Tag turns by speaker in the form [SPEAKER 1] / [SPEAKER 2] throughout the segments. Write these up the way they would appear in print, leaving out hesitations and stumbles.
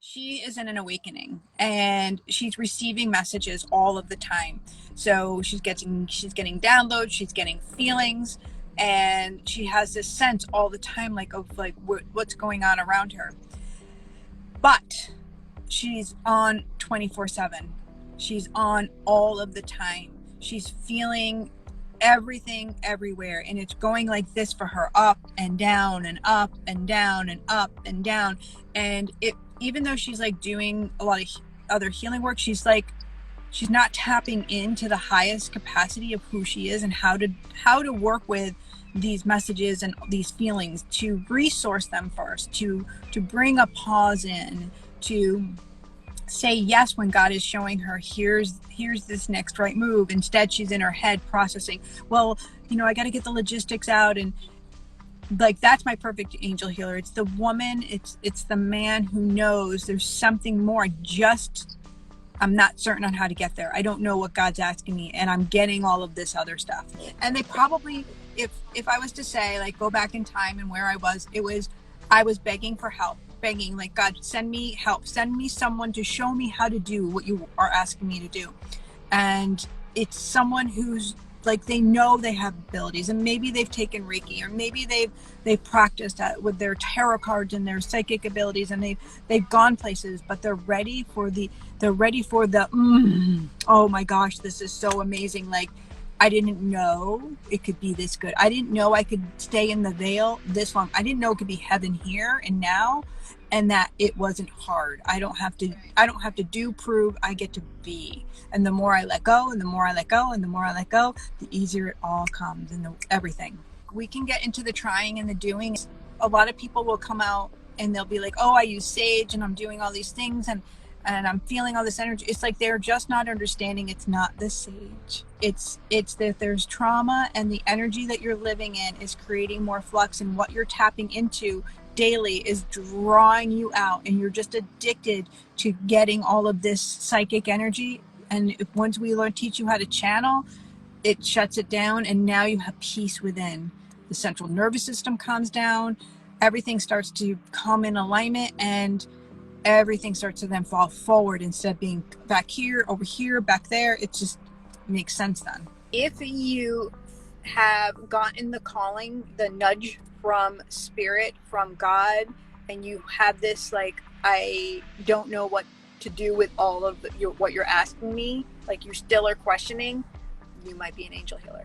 [SPEAKER 1] She is in an awakening and she's receiving messages all of the time. So she's getting downloads, she's getting feelings, and she has this sense all the time like of like what's going on around her. But she's on 24/7. She's on all of the time. She's feeling everything everywhere, and it's going like this for her, up and down and up and down and up and down. And it, even though she's like doing a lot of other healing work, she's not tapping into the highest capacity of who she is and how to work with these messages and these feelings, to resource them first, to bring a pause in, to say yes when God is showing her here's this next right move. Instead, she's in her head processing, well, I got to get the logistics out. And like, that's my perfect angel healer. It's the woman, it's the man who knows there's something more. I'm not certain on how to get there. I don't know what God's asking me, and I'm getting all of this other stuff. And they probably, if I was to say, like, go back in time and where I was begging for help, begging, like, God, send me help, send me someone to show me how to do what you are asking me to do. And it's someone who's like, they know they have abilities, and maybe they've taken Reiki, or maybe they've practiced that with their tarot cards and their psychic abilities, and they've gone places, but they're ready for the oh my gosh, this is so amazing. Like, I didn't know it could be this good. I didn't know I could stay in the veil this long. I didn't know it could be heaven here and now, and that it wasn't hard. I don't have to prove, I get to be. And the more I let go, and the more I let go, and the more I let go, the easier it all comes, and everything. We can get into the trying and the doing. A lot of people will come out and they'll be like, oh, I use sage and I'm doing all these things, and I'm feeling all this energy. It's like they're just not understanding it's not the sage. It's that there's trauma, and the energy that you're living in is creating more flux, and what you're tapping into daily is drawing you out, and you're just addicted to getting all of this psychic energy. And once we teach you how to channel, it shuts it down, and now you have peace within. The central nervous system calms down, everything starts to come in alignment, and everything starts to then fall forward instead of being back here, over here, back there. It just makes sense then. If you have gotten the calling, the nudge from spirit, from God, and you have this, like, I don't know what to do with all of what you're asking me, like, you still are questioning, you might be an angel healer.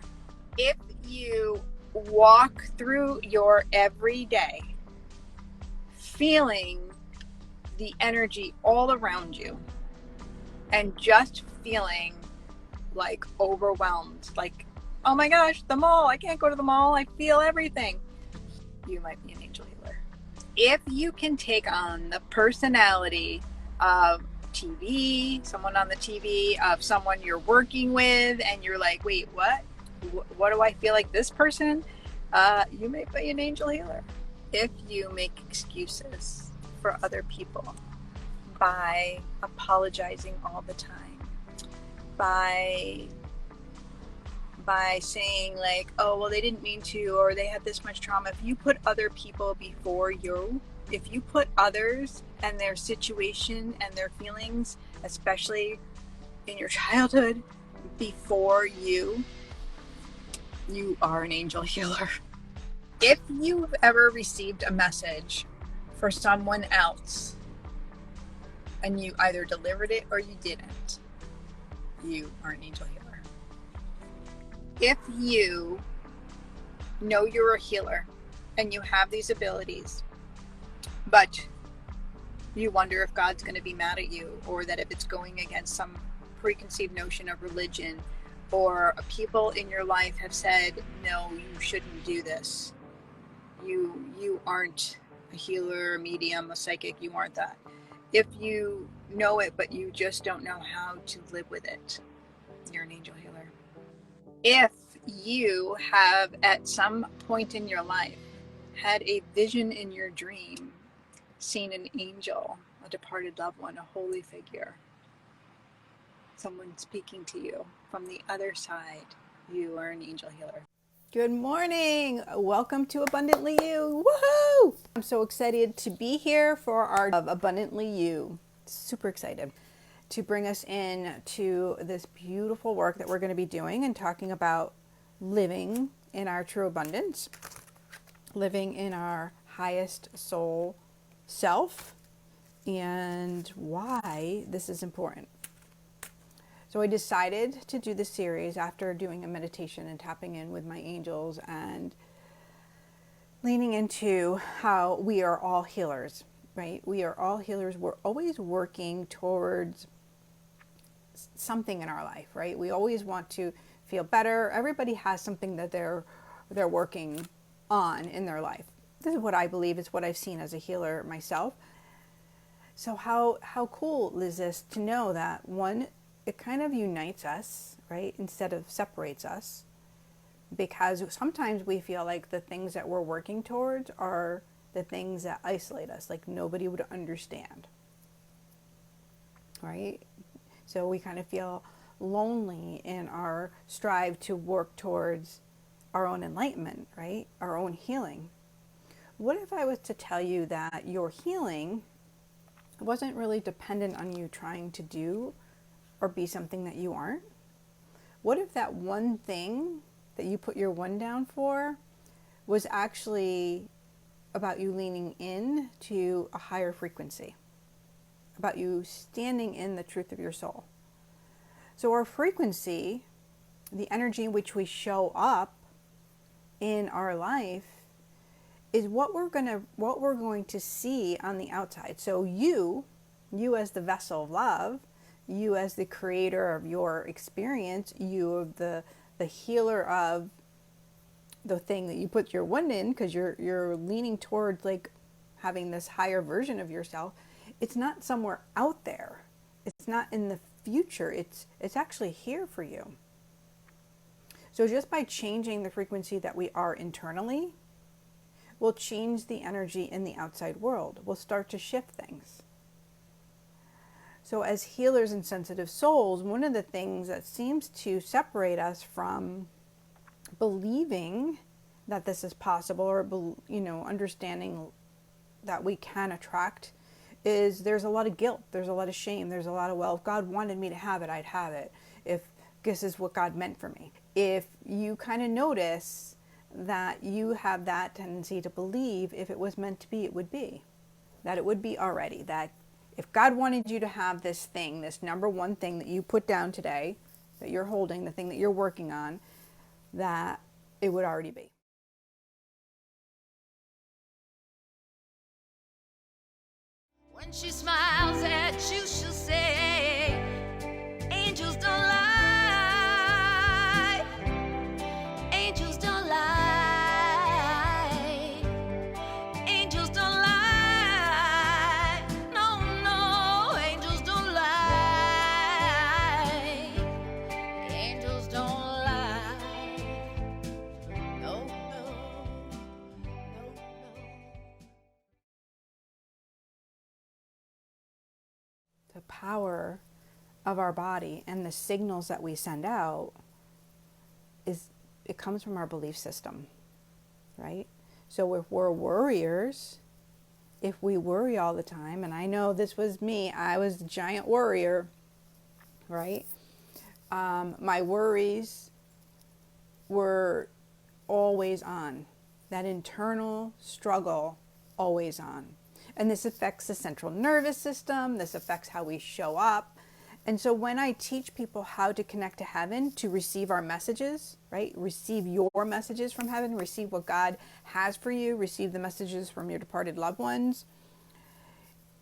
[SPEAKER 1] If you walk through your everyday feeling the energy all around you and just feeling like overwhelmed, like, oh my gosh, the mall, I can't go to the mall, I feel everything, you might be an angel healer. If you can take on the personality of TV, someone on the TV, of someone you're working with, and you're like, wait, what do I feel like this person? You may be an angel healer. If you make excuses for other people by apologizing all the time, by saying, like, oh, well, they didn't mean to, or they had this much trauma. If you put other people before you, if you put others and their situation and their feelings, especially in your childhood, before you are an angel healer. If you've ever received a message for someone else and you either delivered it or you didn't, you are an angel healer. If you know you're a healer and you have these abilities, but you wonder if God's going to be mad at you, or that if it's going against some preconceived notion of religion, or people in your life have said, no, you shouldn't do this. You aren't a healer, a medium, a psychic, you aren't that. If you know it, but you just don't know how to live with it, you're an angel healer. If you have at some point in your life had a vision in your dream, seen an angel, a departed loved one, a holy figure, someone speaking to you from the other side, you are an angel healer. Good morning. Welcome to Abundantly You. Woohoo! I'm so excited to be here for our Abundantly You. Super excited to bring us in to this beautiful work that we're going to be doing and talking about living in our true abundance, living in our highest soul self, and why this is important. So I decided to do this series after doing a meditation and tapping in with my angels and leaning into how we are all healers, right? We are all healers. We're always working towards something in our life, right? We always want to feel better. Everybody has something that they're working on in their life. This is what I believe. It's what I've seen as a healer myself. So how cool is this to know that one, it kind of unites us, right, instead of separates us, because sometimes we feel like the things that we're working towards are the things that isolate us, like nobody would understand, right? So we kind of feel lonely in our strive to work towards our own enlightenment, right, our own healing. What if I was to tell you that your healing wasn't really dependent on you trying to do or be something that you aren't? What if that one thing that you put your one down for was actually about you leaning in to a higher frequency, about you standing in the truth of your soul? So our frequency, the energy in which we show up in our life, is what we're going to see on the outside. So you as the vessel of love, you as the creator of your experience, you the healer of the thing that you put your one in, because you're leaning towards like having this higher version of yourself. It's not somewhere out there. It's not in the future. It's actually here for you. So just by changing the frequency that we are internally, we'll change the energy in the outside world. We'll start to shift things. So as healers and sensitive souls, one of the things that seems to separate us from believing that this is possible, or understanding that we can attract, is there's a lot of guilt, there's a lot of shame, there's a lot of, well, if God wanted me to have it, I'd have it. If this is what God meant for me. If you kind of notice that you have that tendency to believe if it was meant to be, it would be. That it would be already. That if God wanted you to have this thing, this number one thing that you put down today, that you're holding, the thing that you're working on, that it would already be.
[SPEAKER 2] When she smiles at you, she'll say, angels don't lie. Angels don't lie. Angels don't lie. No, no, angels don't lie. Angels don't lie. No, no, no, no.
[SPEAKER 1] The power of our body and the signals that we send out it comes from our belief system, right? So if we're worriers, if we worry all the time, and I know this was me, I was a giant worrier, right? My worries were always on, that internal struggle always on. And this affects the central nervous system, this affects how we show up. And so when I teach people how to connect to heaven, to receive our messages, right? Receive your messages from heaven, receive what God has for you, receive the messages from your departed loved ones.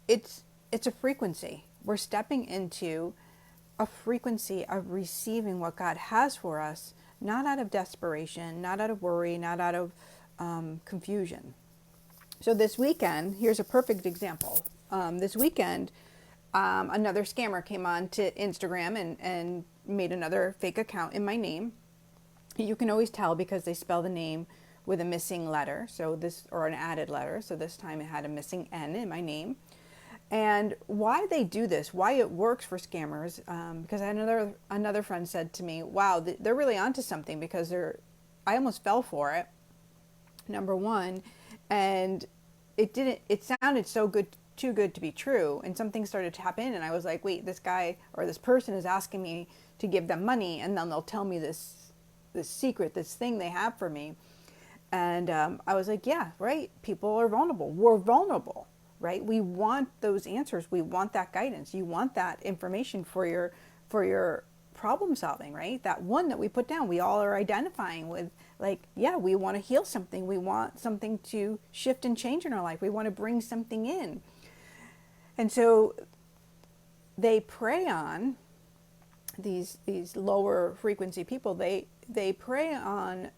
[SPEAKER 1] It's a frequency. We're stepping into a frequency of receiving what God has for us, not out of desperation, not out of worry, not out of confusion. So this weekend, here's a perfect example. This weekend, another scammer came on to Instagram and made another fake account in my name. You can always tell because they spell the name with a missing letter, or an added letter. So this time it had a missing N in my name. And why they do this, why it works for scammers, because another friend said to me, wow, they're really onto something, because I almost fell for it, number one. And it sounded so good, too good to be true. And something started to happen. And I was like, wait, this guy or this person is asking me to give them money. And then they'll tell me this secret, this thing they have for me. And I was like, yeah, right. People are vulnerable. We're vulnerable, right? We want those answers. We want that guidance. You want that information for your problem solving, right? That one that we put down, we all are identifying with, like, yeah, we want to heal something. We want something to shift and change in our life. We want to bring something in. And so they prey on these lower frequency people. They prey on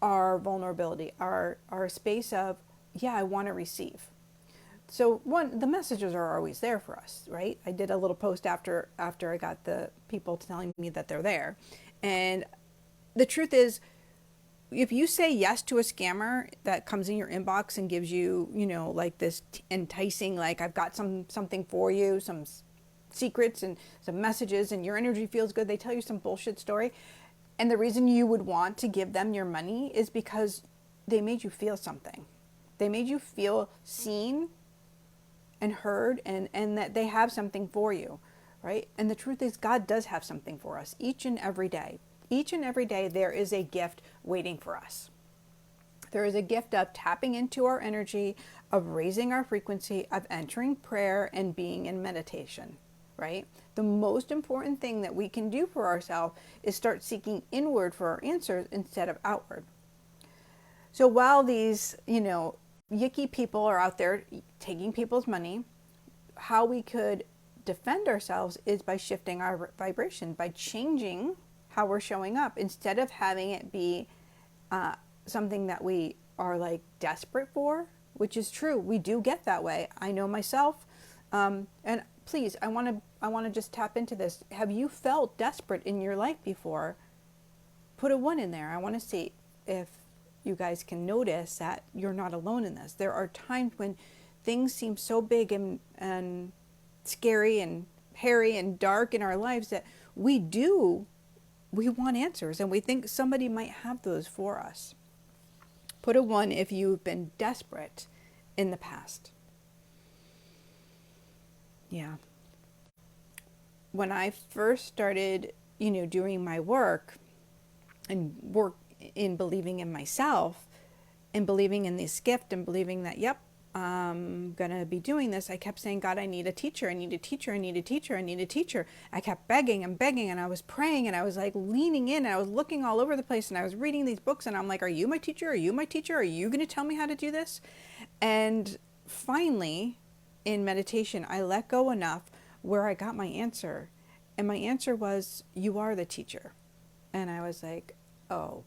[SPEAKER 1] our vulnerability, our space of, yeah, I want to receive. So one, the messages are always there for us, right? I did a little post after I got the people telling me that they're there. And the truth is, if you say yes to a scammer that comes in your inbox and gives you, like this enticing, like, I've got something for you, some secrets and some messages, and your energy feels good, they tell you some bullshit story. And the reason you would want to give them your money is because they made you feel something. They made you feel seen and heard, and that they have something for you, right? And the truth is, God does have something for us each and every day. Each and every day, there is a gift waiting for us. There is a gift of tapping into our energy, of raising our frequency, of entering prayer and being in meditation, right? The most important thing that we can do for ourselves is start seeking inward for our answers instead of outward. So while these, yicky people are out there taking people's money, how we could defend ourselves is by shifting our vibration, by changing how we're showing up, instead of having it be something that we are like desperate for, which is true. We do get that way. I know myself. And please, I want to just tap into this. Have you felt desperate in your life before? Put a 1 in there. I want to see if you guys can notice that you're not alone in this. There are times when things seem so big and scary and hairy and dark in our lives that we want answers, and we think somebody might have those for us. Put a 1 if you've been desperate in the past. Yeah. When I first started, doing my work in believing in myself and believing in this gift and believing that, yep, I'm going to be doing this, I kept saying, God, I need a teacher. I need a teacher. I need a teacher. I need a teacher. I kept begging and begging, and I was praying, and I was like leaning in, and I was looking all over the place, and I was reading these books, and I'm like, are you my teacher? Are you my teacher? Are you going to tell me how to do this? And finally, in meditation, I let go enough where I got my answer. And my answer was, you are the teacher. And I was like, oh,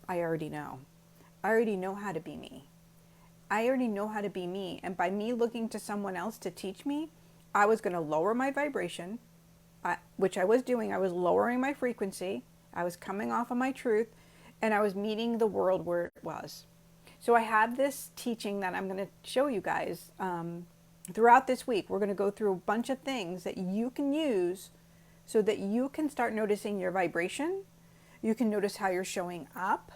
[SPEAKER 1] I already know. I already know how to be me. I already know how to be me. And by me looking to someone else to teach me, I was going to lower my vibration, which I was doing. I was lowering my frequency. I was coming off of my truth, and I was meeting the world where it was. So I have this teaching that I'm going to show you guys throughout this week. We're going to go through a bunch of things that you can use so that you can start noticing your vibration. You can notice how you're showing up.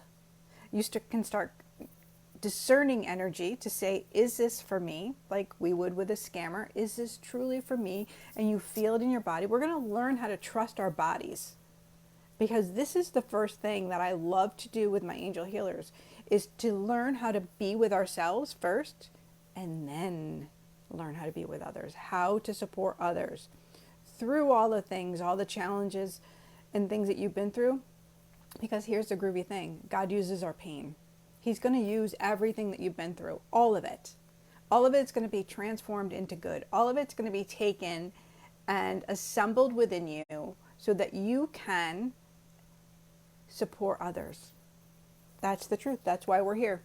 [SPEAKER 1] You can start discerning energy to say, is this for me? Like we would with a scammer. Is this truly for me? And you feel it in your body. We're going to learn how to trust our bodies, because this is the first thing that I love to do with my angel healers, is to learn how to be with ourselves first, and then learn how to be with others, how to support others through all the things, all the challenges and things that you've been through. Because here's the groovy thing. God uses our pain. He's going to use everything that you've been through, all of it. All of it's going to be transformed into good. All of it's going to be taken and assembled within you so that you can support others. That's the truth. That's why we're here.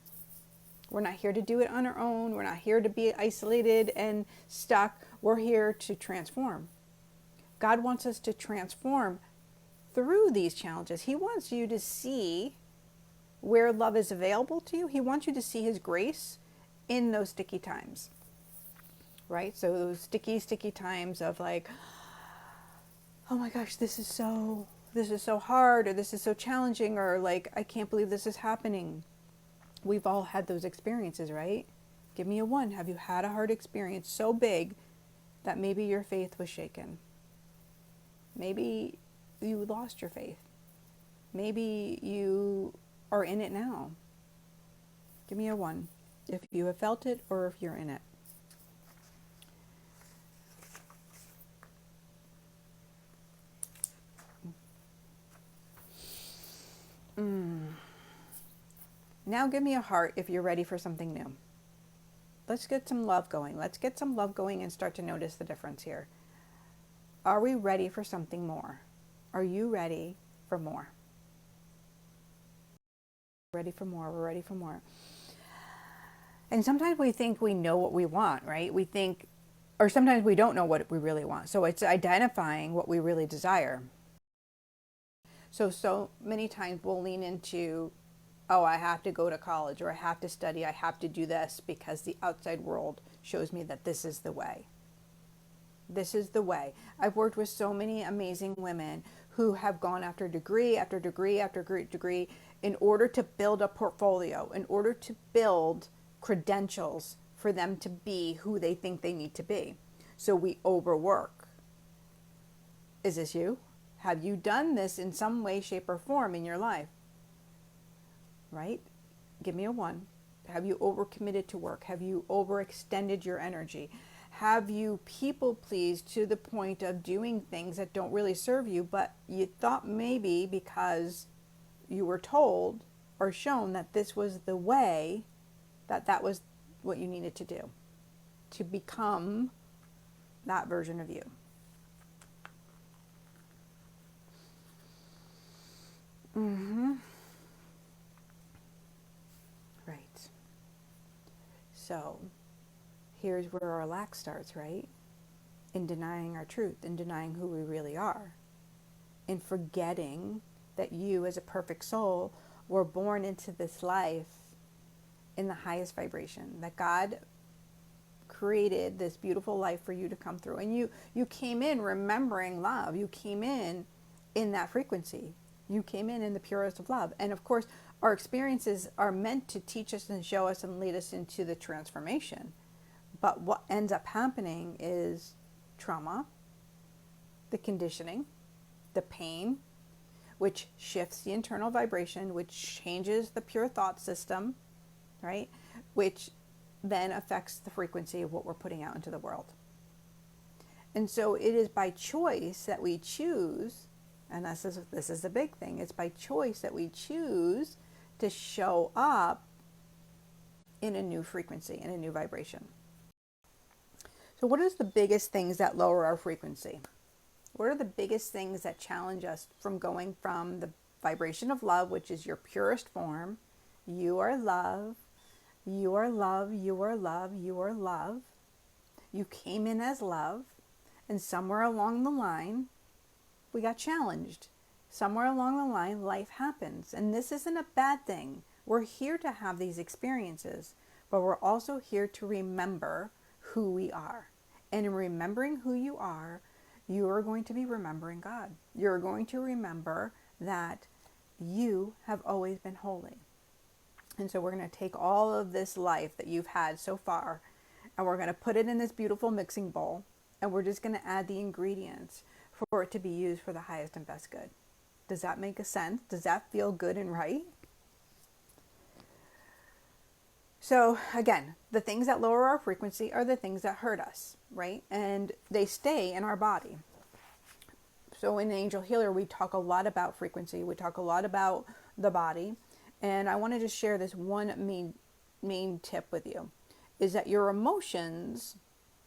[SPEAKER 1] We're not here to do it on our own. We're not here to be isolated and stuck. We're here to transform. God wants us to transform through these challenges. He wants you to see where love is available to you. He wants you to see his grace in those sticky times, right? So those sticky times of like, oh my gosh, this is so this is so hard, or this is so challenging, or like, I can't believe this is happening. We've all had those experiences, right? Give me a one. Have you had a hard experience so big that maybe your faith was shaken? Maybe you lost your faith. Maybe you are in it now. Give me a one if you have felt it or if you're in it. Now give me a heart if you're ready for something new. Let's get some love going. Let's get some love going and start to notice the difference here. Are we ready for something more? Are you ready for more? Ready for more. We're ready for more. And sometimes we think we know what we want, right? We think, or sometimes we don't know what we really want. So it's identifying what we really desire. So many times we'll lean into, oh, I have to go to college, or I have to study, I have to do this because the outside world shows me that this is the way. This is the way. I've worked with so many amazing women who have gone after degree after degree after degree in order to build a portfolio, in order to build credentials for them to be who they think they need to be. So we overwork. Is this you? Have you done this in some way, shape, or form in your life? Right? Give me a one. Have you overcommitted to work? Have you overextended your energy? Have you people pleased to the point of doing things that don't really serve you, but you thought maybe because you were told or shown that this was the way, that was what you needed to do to become that version of you? Right. So here's where our lack starts, right? In denying our truth, in denying who we really are, in forgetting that you as a perfect soul were born into this life in the highest vibration, that God created this beautiful life for you to come through. And you came in remembering love. You came in that frequency. You came in the purest of love. And of course, our experiences are meant to teach us and show us and lead us into the transformation. But what ends up happening is trauma, the conditioning, the pain, which shifts the internal vibration, which changes the pure thought system, right? Which then affects the frequency of what we're putting out into the world. And so it is by choice that we choose, and this is the big thing, it's by choice that we choose to show up in a new frequency, in a new vibration. So what is the biggest things that lower our frequency? What are the biggest things that challenge us from going from the vibration of love, which is your purest form? You are love. You are love. You are love. You are love. You came in as love, and somewhere along the line, we got challenged. Somewhere along the line, life happens. And this isn't a bad thing. We're here to have these experiences, but we're also here to remember who we are. And in remembering who you are going to be remembering God. You're going to remember that you have always been holy. And so we're going to take all of this life that you've had so far, and we're going to put it in this beautiful mixing bowl, and we're just going to add the ingredients for it to be used for the highest and best good. Does that make sense? Does that feel good and right? So again, the things that lower our frequency are the things that hurt us, right? And they stay in our body. So in Angel Healer, we talk a lot about frequency. We talk a lot about the body. And I wanted to share this one main tip with you, is that your emotions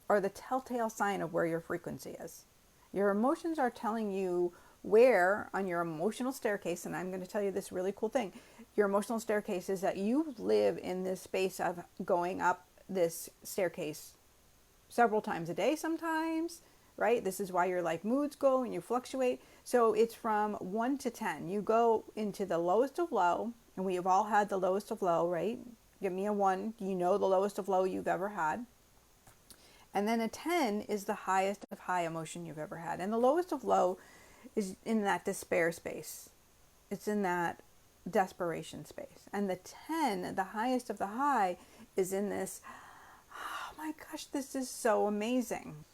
[SPEAKER 1] are the telltale sign of where your frequency is. Your emotions are telling you where on your emotional staircase, and I'm going to tell you this really cool thing. Your emotional staircase is that you live in this space of going up this staircase several times a day sometimes, right? This is why your life moods go and you fluctuate. So it's from 1 to 10. You go into the lowest of low, and we have all had the lowest of low, right? Give me a 1. You know the lowest of low you've ever had. And then a 10 is the highest of high emotion you've ever had. And the lowest of low is in that despair space. It's in that desperation space. And the 10, the highest of the high, is in this, oh my gosh, this is so amazing.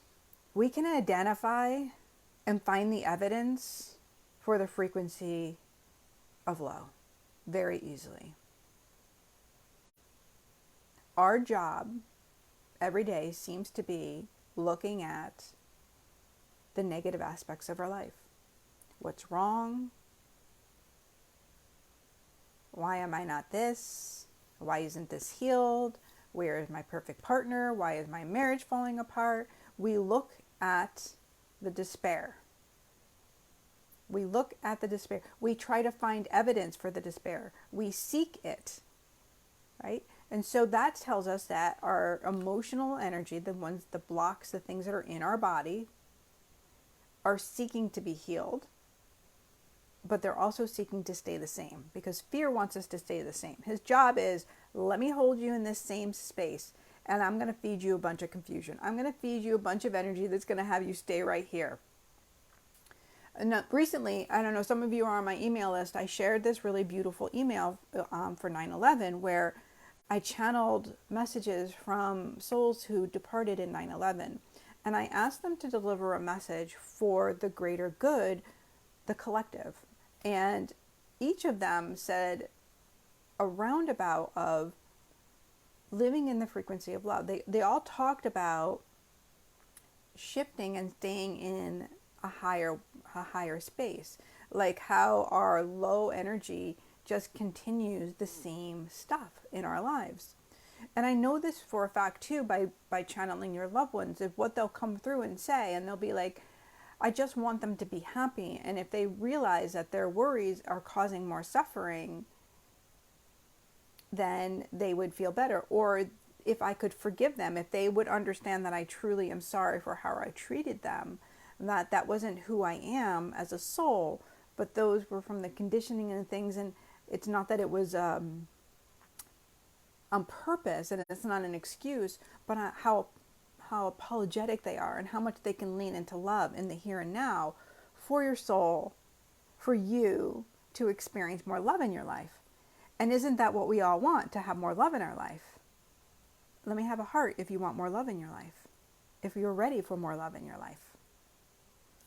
[SPEAKER 1] We can identify and find the evidence for the frequency of low very easily. Our job every day seems to be looking at the negative aspects of our life. What's wrong? Why am I not this? Why isn't this healed? Where is my perfect partner? Why is my marriage falling apart? We look at the despair. We look at the despair. We try to find evidence for the despair. We seek it, right? And so that tells us that our emotional energy, the ones, the blocks, the things that are in our body, are seeking to be healed, but they're also seeking to stay the same, because fear wants us to stay the same. His job is, let me hold you in this same space, and I'm going to feed you a bunch of confusion. I'm going to feed you a bunch of energy that's going to have you stay right here. And recently, I don't know, some of you are on my email list. I shared this really beautiful email for 9/11 where I channeled messages from souls who departed in 9/11. And I asked them to deliver a message for the greater good, the collective. And each of them said a roundabout of living in the frequency of love. They all talked about shifting and staying in a higher space, like how our low energy just continues the same stuff in our lives. And I know this for a fact too by channeling your loved ones, of what they'll come through and say, and they'll be like, I just want them to be happy. And if they realize that their worries are causing more suffering, then they would feel better. Or if I could forgive them, if they would understand that I truly am sorry for how I treated them, that wasn't who I am as a soul, but those were from the conditioning and things. And it's not that it was on purpose, and it's not an excuse, but how apologetic they are and how much they can lean into love in the here and now for your soul, for you to experience more love in your life. And isn't that what we all want, to have more love in our life? Let me have a heart if you want more love in your life. If you're ready for more love in your life.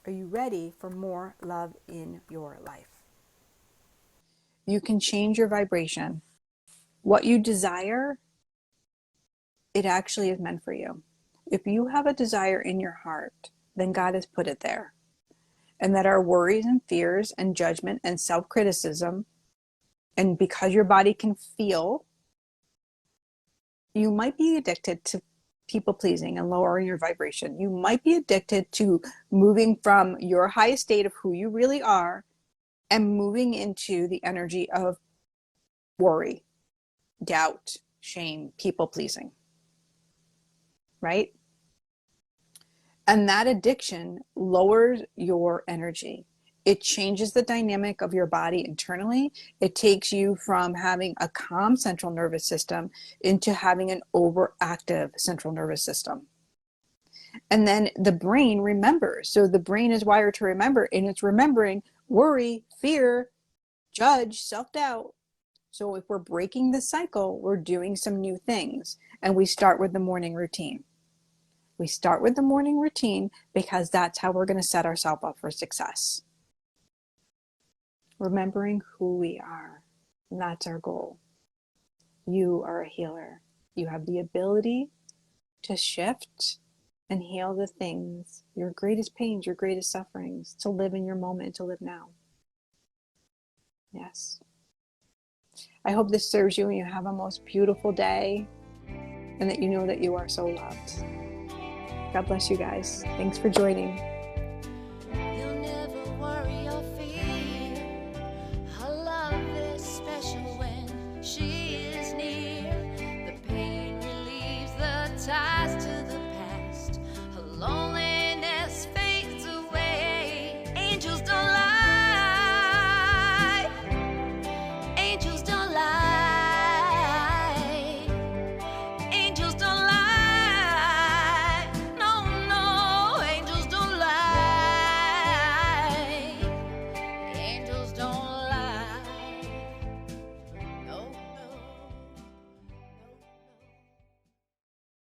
[SPEAKER 1] Are you ready for more love in your life? You can change your vibration. What you desire, it actually is meant for you. If you have a desire in your heart, then God has put it there. And that our worries and fears and judgment and self-criticism, and because your body can feel, you might be addicted to people pleasing and lowering your vibration. You might be addicted to moving from your highest state of who you really are and moving into the energy of worry, doubt, shame, people pleasing. Right? And that addiction lowers your energy. It changes the dynamic of your body internally. It takes you from having a calm central nervous system into having an overactive central nervous system. And then the brain remembers. So the brain is wired to remember, and it's remembering worry, fear, judge, self-doubt. So if we're breaking the cycle, we're doing some new things. And we start with the morning routine. We start with the morning routine because that's how we're going to set ourselves up for success. Remembering who we are. And that's our goal. You are a healer. You have the ability to shift and heal the things, your greatest pains, your greatest sufferings, to live in your moment, to live now. Yes. I hope this serves you and you have a most beautiful day, and that you know that you are so loved. God bless you guys. Thanks for joining.